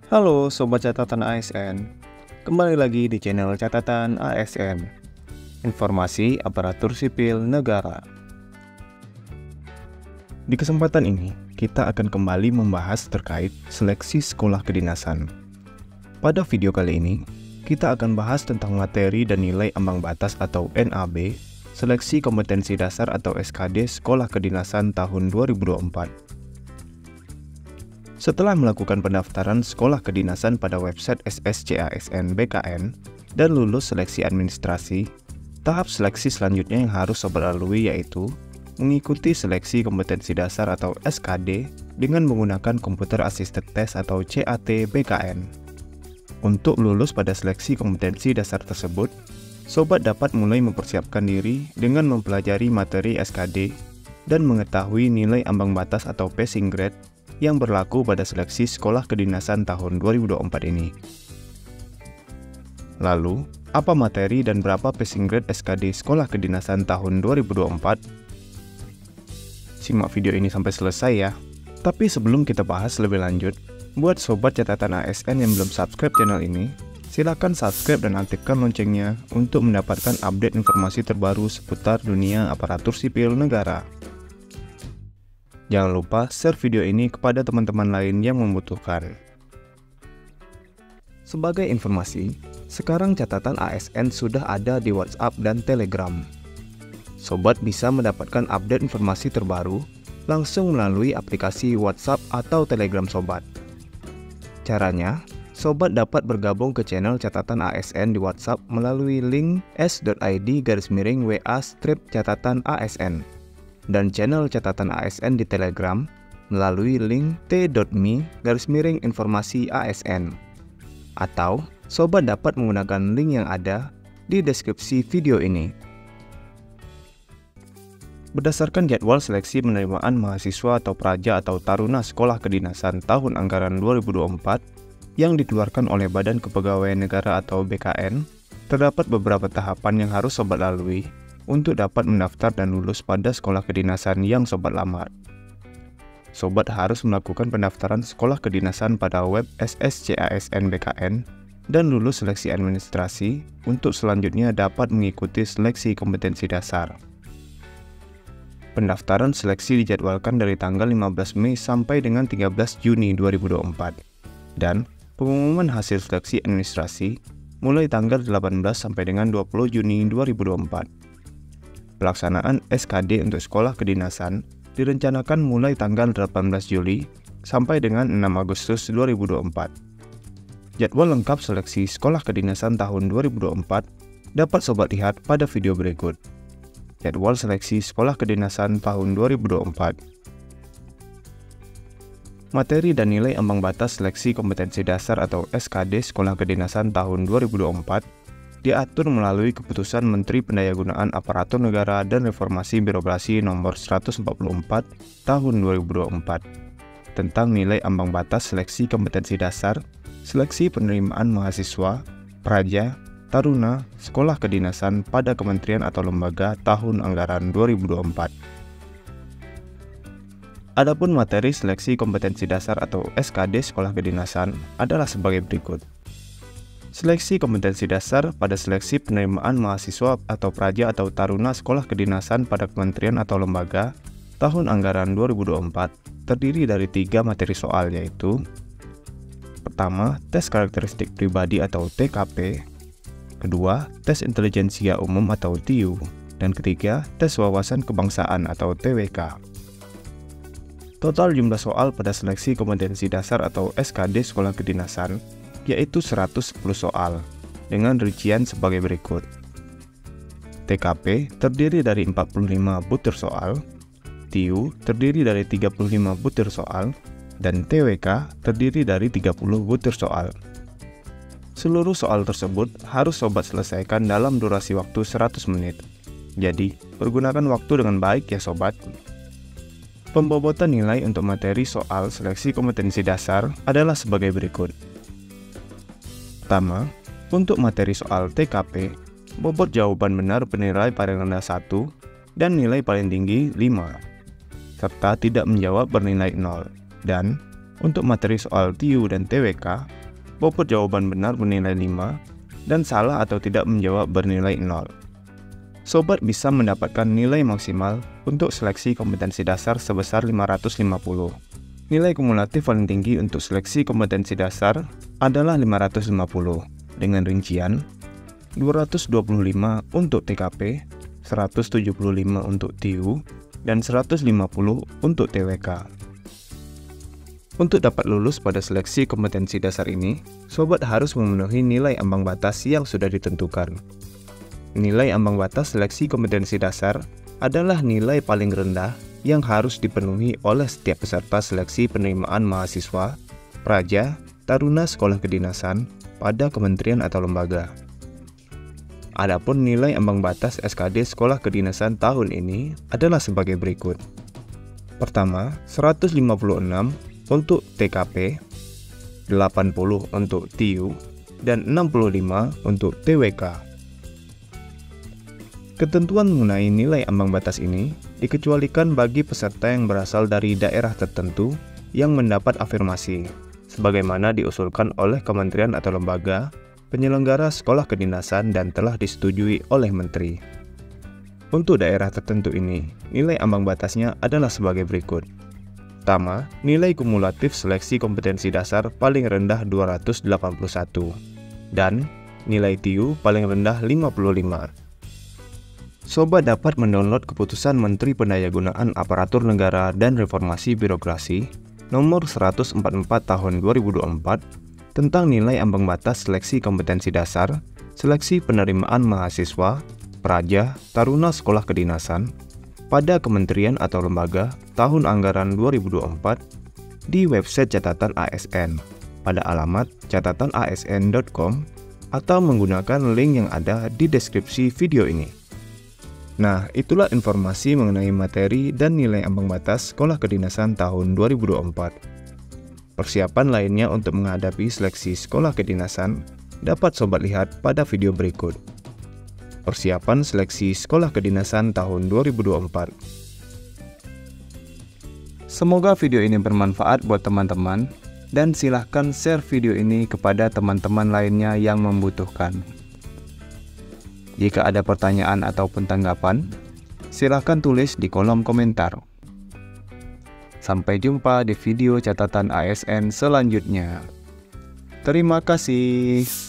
Halo Sobat Catatan ASN, kembali lagi di channel Catatan ASN, Informasi Aparatur Sipil Negara. Di kesempatan ini, kita akan kembali membahas terkait seleksi sekolah kedinasan. Pada video kali ini, kita akan bahas tentang materi dan nilai ambang batas atau NAB, Seleksi Kompetensi Dasar atau SKD Sekolah Kedinasan tahun 2024. Setelah melakukan pendaftaran sekolah kedinasan pada website SSCASN BKN dan lulus seleksi administrasi, tahap seleksi selanjutnya yang harus Sobat lalui yaitu mengikuti seleksi kompetensi dasar atau SKD dengan menggunakan komputer assisted test atau CAT BKN. Untuk lulus pada seleksi kompetensi dasar tersebut, Sobat dapat mulai mempersiapkan diri dengan mempelajari materi SKD dan mengetahui nilai ambang batas atau passing grade yang berlaku pada seleksi sekolah kedinasan tahun 2024 ini. Lalu, apa materi dan berapa passing grade SKD sekolah kedinasan tahun 2024? Simak video ini sampai selesai ya. Tapi sebelum kita bahas lebih lanjut, buat Sobat Catatan ASN yang belum subscribe channel ini, silakan subscribe dan aktifkan loncengnya untuk mendapatkan update informasi terbaru seputar dunia aparatur sipil negara. Jangan lupa share video ini kepada teman-teman lain yang membutuhkan. Sebagai informasi, sekarang catatan ASN sudah ada di WhatsApp dan Telegram. Sobat bisa mendapatkan update informasi terbaru langsung melalui aplikasi WhatsApp atau Telegram Sobat. Caranya, Sobat dapat bergabung ke channel catatan ASN di WhatsApp melalui link s.id/WA/catatan ASN dan channel catatan ASN di Telegram melalui link t.me/informasi ASN. Atau, Sobat dapat menggunakan link yang ada di deskripsi video ini. Berdasarkan jadwal seleksi penerimaan mahasiswa atau praja atau taruna sekolah kedinasan tahun anggaran 2024 yang dikeluarkan oleh Badan Kepegawaian Negara atau BKN, terdapat beberapa tahapan yang harus Sobat lalui untuk dapat mendaftar dan lulus pada sekolah kedinasan yang Sobat lamar. Sobat harus melakukan pendaftaran sekolah kedinasan pada web SSCASN BKN dan lulus seleksi administrasi untuk selanjutnya dapat mengikuti seleksi kompetensi dasar. Pendaftaran seleksi dijadwalkan dari tanggal 15 Mei sampai dengan 13 Juni 2024 dan pengumuman hasil seleksi administrasi mulai tanggal 18 sampai dengan 20 Juni 2024. Pelaksanaan SKD untuk sekolah kedinasan direncanakan mulai tanggal 18 Juli sampai dengan 6 Agustus 2024. Jadwal lengkap seleksi sekolah kedinasan tahun 2024 dapat Sobat lihat pada video berikut. Jadwal seleksi sekolah kedinasan tahun 2024. Materi dan nilai ambang batas seleksi kompetensi dasar atau SKD sekolah kedinasan tahun 2024 diatur melalui Keputusan Menteri Pendayagunaan Aparatur Negara dan Reformasi Birokrasi Nomor 144 Tahun 2024 tentang nilai ambang batas seleksi kompetensi dasar, seleksi penerimaan mahasiswa, praja, taruna, sekolah kedinasan pada kementerian atau lembaga tahun anggaran 2024. Adapun materi seleksi kompetensi dasar atau SKD sekolah kedinasan adalah sebagai berikut. Seleksi kompetensi dasar pada seleksi penerimaan mahasiswa atau praja atau taruna sekolah kedinasan pada kementerian atau lembaga tahun anggaran 2024 terdiri dari 3 materi soal yaitu: pertama, tes karakteristik pribadi atau TKP, kedua, tes intelijensia umum atau TIU, dan ketiga, tes wawasan kebangsaan atau TWK. Total jumlah soal pada seleksi kompetensi dasar atau SKD sekolah kedinasan yaitu 110 soal dengan rincian sebagai berikut. TKP terdiri dari 45 butir soal, TIU terdiri dari 35 butir soal, dan TWK terdiri dari 30 butir soal. Seluruh soal tersebut harus Sobat selesaikan dalam durasi waktu 100 menit. Jadi, pergunakan waktu dengan baik ya Sobat. Pembobotan nilai untuk materi soal seleksi kompetensi dasar adalah sebagai berikut. Pertama, untuk materi soal TKP, bobot jawaban benar bernilai paling rendah 1 dan nilai paling tinggi 5, serta tidak menjawab bernilai 0. Dan untuk materi soal TIU dan TWK, bobot jawaban benar bernilai 5, dan salah atau tidak menjawab bernilai 0. Sobat bisa mendapatkan nilai maksimal untuk seleksi kompetensi dasar sebesar 550. Nilai kumulatif paling tinggi untuk seleksi kompetensi dasar adalah 550, dengan rincian 225 untuk TKP, 175 untuk TIU, dan 150 untuk TWK. Untuk dapat lulus pada seleksi kompetensi dasar ini, sobat harus memenuhi nilai ambang batas yang sudah ditentukan. Nilai ambang batas seleksi kompetensi dasar adalah nilai paling rendah yang harus dipenuhi oleh setiap peserta seleksi penerimaan mahasiswa, praja, taruna sekolah kedinasan pada kementerian atau lembaga. Adapun nilai ambang batas SKD sekolah kedinasan tahun ini adalah sebagai berikut. Pertama, 156 untuk TKP, 80 untuk TIU, dan 65 untuk TWK. Ketentuan mengenai nilai ambang batas ini dikecualikan bagi peserta yang berasal dari daerah tertentu yang mendapat afirmasi, sebagaimana diusulkan oleh kementerian atau lembaga penyelenggara sekolah kedinasan dan telah disetujui oleh menteri. Untuk daerah tertentu ini, nilai ambang batasnya adalah sebagai berikut. Pertama, nilai kumulatif seleksi kompetensi dasar paling rendah 281, dan nilai TIU paling rendah 55. Sobat dapat mendownload keputusan Menteri Pendayagunaan Aparatur Negara dan Reformasi Birokrasi nomor 144 tahun 2024 tentang nilai ambang batas seleksi kompetensi dasar, seleksi penerimaan mahasiswa, praja, taruna sekolah kedinasan pada kementerian atau lembaga tahun anggaran 2024 di website catatan ASN pada alamat catatanasn.com atau menggunakan link yang ada di deskripsi video ini. Nah, itulah informasi mengenai materi dan nilai ambang batas sekolah kedinasan tahun 2024. Persiapan lainnya untuk menghadapi seleksi sekolah kedinasan dapat sobat lihat pada video berikut. Persiapan seleksi sekolah kedinasan tahun 2024. Semoga video ini bermanfaat buat teman-teman, dan silahkan share video ini kepada teman-teman lainnya yang membutuhkan. Jika ada pertanyaan ataupun tanggapan, silahkan tulis di kolom komentar. Sampai jumpa di video catatan ASN selanjutnya. Terima kasih.